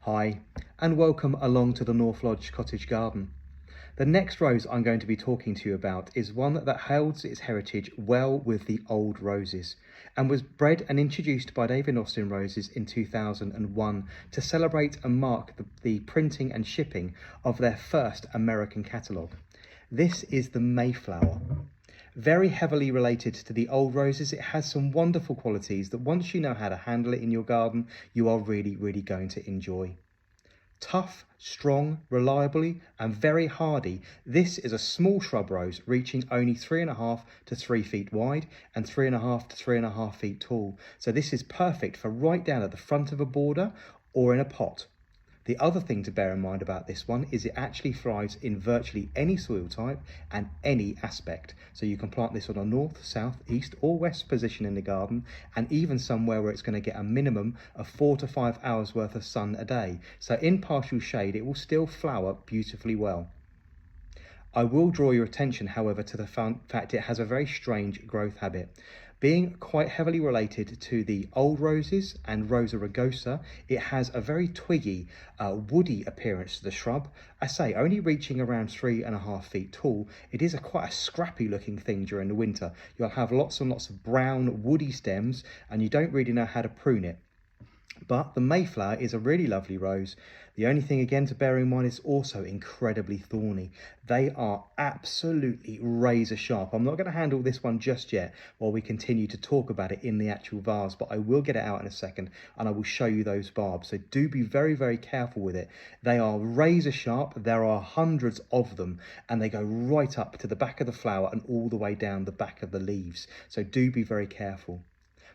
Hi, and welcome along to the North Lodge Cottage Garden. The next rose I'm going to be talking to you about is one that holds its heritage well with the old roses and was bred and introduced by David Austin Roses in 2001 to celebrate and mark the printing and shipping of their first American catalogue. This is the Mayflower. Very heavily related to the old roses, it has some wonderful qualities that once you know how to handle it in your garden, you are really going to enjoy. Tough, strong, reliably and very hardy, this is a small shrub rose reaching only 3.5 to 3 feet wide and 3.5 to 3.5 feet tall. So this is perfect for right down at the front of a border or in a pot. The other thing to bear in mind about this one is it actually thrives in virtually any soil type and any aspect. So you can plant this on a north, south, east or west position in the garden, and even somewhere where it's going to get a minimum of 4 to 5 hours worth of sun a day. So in partial shade, it will still flower beautifully well. I will draw your attention, however, to the fact it has a very strange growth habit. Being quite heavily related to the old roses and Rosa rugosa, it has a very twiggy, woody appearance to the shrub. I say only reaching around 3.5 feet tall. It is quite a scrappy looking thing during the winter. You'll have lots and lots of brown woody stems and you don't really know how to prune it. But the Mayflower is a really lovely rose. The only thing again to bear in mind is also incredibly thorny. They are absolutely razor sharp. I'm not going to handle this one just yet while we continue to talk about it in the actual vase, but I will get it out in a second and I will show you those barbs. So do be very careful with it. They are razor sharp. There are hundreds of them and they go right up to the back of the flower and all the way down the back of the leaves. So do be very careful.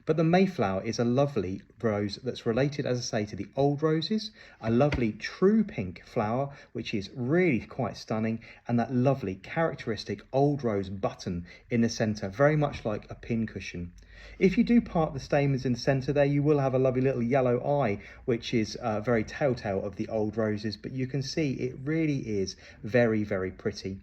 But the Mayflower is a lovely rose that's related, as I say, to the old roses, a lovely true pink flower, which is really quite stunning, and that lovely characteristic old rose button in the centre, very much like a pincushion. If you do part the stamens in the centre there, you will have a lovely little yellow eye, which is very telltale of the old roses, but you can see it really is very pretty.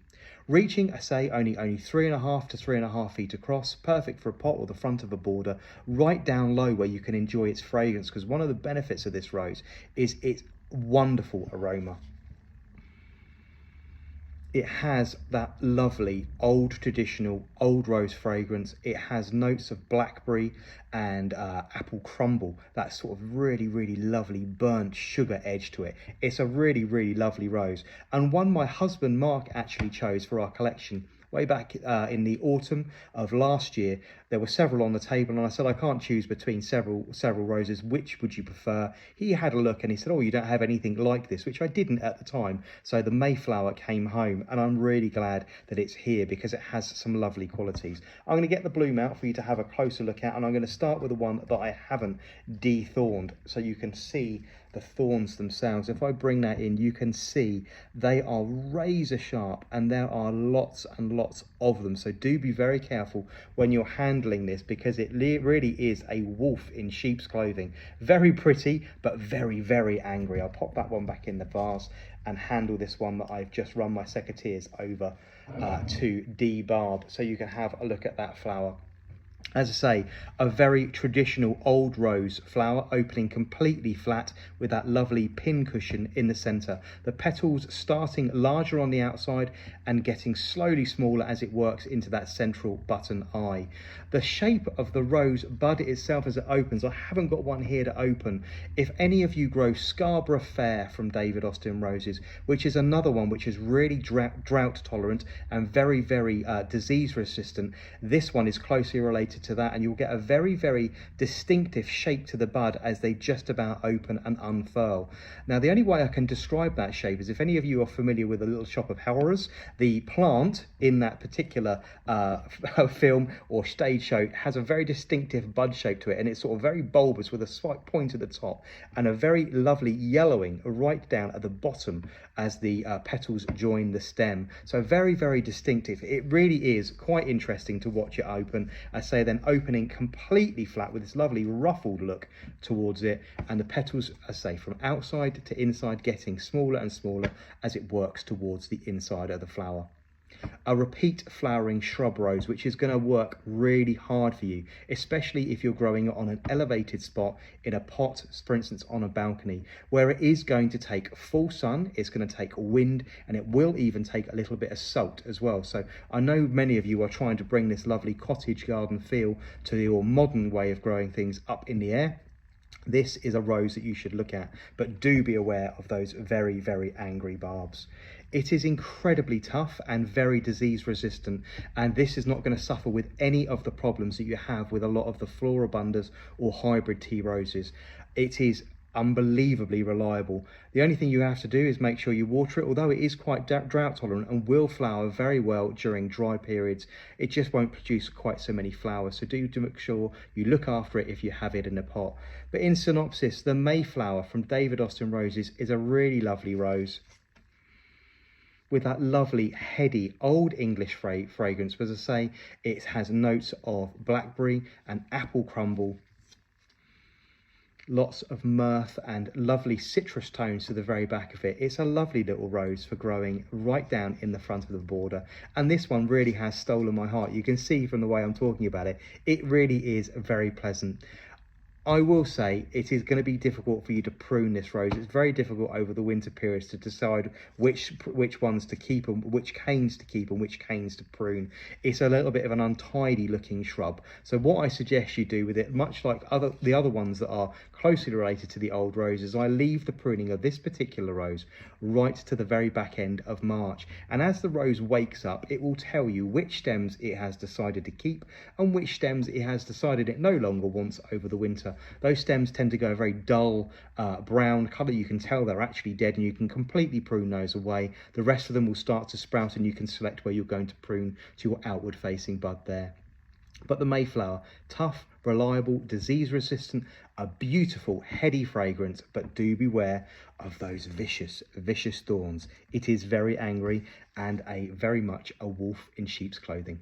Reaching, I say, only 3.5 to 3.5 feet across, perfect for a pot or the front of a border, right down low where you can enjoy its fragrance, because one of the benefits of this rose is its wonderful aroma. It has that lovely old traditional old rose fragrance. It has notes of blackberry and apple crumble, that sort of really lovely burnt sugar edge to it. It's a really lovely rose, and one my husband Mark actually chose for our collection way back in the autumn of last year. There were several on the table and I said I can't choose between several roses, which would you prefer? He had a look and he said, oh, you don't have anything like this, which I didn't at the time. So the Mayflower came home and I'm really glad that it's here because it has some lovely qualities. I'm going to get the bloom out for you to have a closer look at, and I'm going to start with the one that I haven't dethorned so you can see the thorns themselves. If I bring that in, you can see they are razor sharp and there are lots and lots of them. So do be very careful when you're handling this because it really is a wolf in sheep's clothing. Very pretty, but very angry. I'll pop that one back in the vase and handle this one that I've just run my secateurs over to debarb so you can have a look at that flower. As I say, a very traditional old rose flower, opening completely flat with that lovely pincushion in the centre. The petals starting larger on the outside and getting slowly smaller as it works into that central button eye. The shape of the rose bud itself as it opens, I haven't got one here to open. If any of you grow Scarborough Fair from David Austin Roses, which is another one which is really drought tolerant and very disease resistant, this one is closely related to that, and you'll get a very distinctive shape to the bud as they just about open and unfurl. Now the only way I can describe that shape is if any of you are familiar with The Little Shop of Horrors, the plant in that particular film or stage show has a very distinctive bud shape to it, and it's sort of very bulbous with a slight point at the top and a very lovely yellowing right down at the bottom as the petals join the stem. So very distinctive. It really is quite interesting to watch it open. I say then opening completely flat with this lovely ruffled look towards it, and the petals, I say, from outside to inside getting smaller and smaller as it works towards the inside of the flower. A repeat flowering shrub rose, which is going to work really hard for you, especially if you're growing it on an elevated spot in a pot, for instance on a balcony, where it is going to take full sun, it's going to take wind, and it will even take a little bit of salt as well. So I know many of you are trying to bring this lovely cottage garden feel to your modern way of growing things up in the air. This is a rose that you should look at, but do be aware of those very, very angry barbs. It is incredibly tough and very disease resistant, and this is not going to suffer with any of the problems that you have with a lot of the floribundas or hybrid tea roses. It is unbelievably reliable. The only thing you have to do is make sure you water it, although it is quite drought tolerant and will flower very well during dry periods. It just won't produce quite so many flowers, so do make sure you look after it if you have it in a pot. But in synopsis, the Mayflower from David Austin Roses is a really lovely rose with that lovely heady old English fragrance. As I say, it has notes of blackberry and apple crumble, lots of mirth and lovely citrus tones to the very back of it. It's a lovely little rose for growing right down in the front of the border, and this one really has stolen my heart. You can see from the way I'm talking about it, it really is very pleasant. I will say it is going to be difficult for you to prune this rose. It's very difficult over the winter periods to decide which ones to keep and which canes to keep and which canes to prune. It's a little bit of an untidy looking shrub. So what I suggest you do with it, much like the other ones that are closely related to the old roses, I leave the pruning of this particular rose right to the very back end of March. And as the rose wakes up, it will tell you which stems it has decided to keep and which stems it has decided it no longer wants over the winter. Those stems tend to go a very dull brown colour. You can tell they're actually dead, and you can completely prune those away. The rest of them will start to sprout, and you can select where you're going to prune to your outward facing bud there. But the Mayflower, tough, reliable, disease resistant, a beautiful heady fragrance, but do beware of those vicious thorns. It is very angry and very much a wolf in sheep's clothing.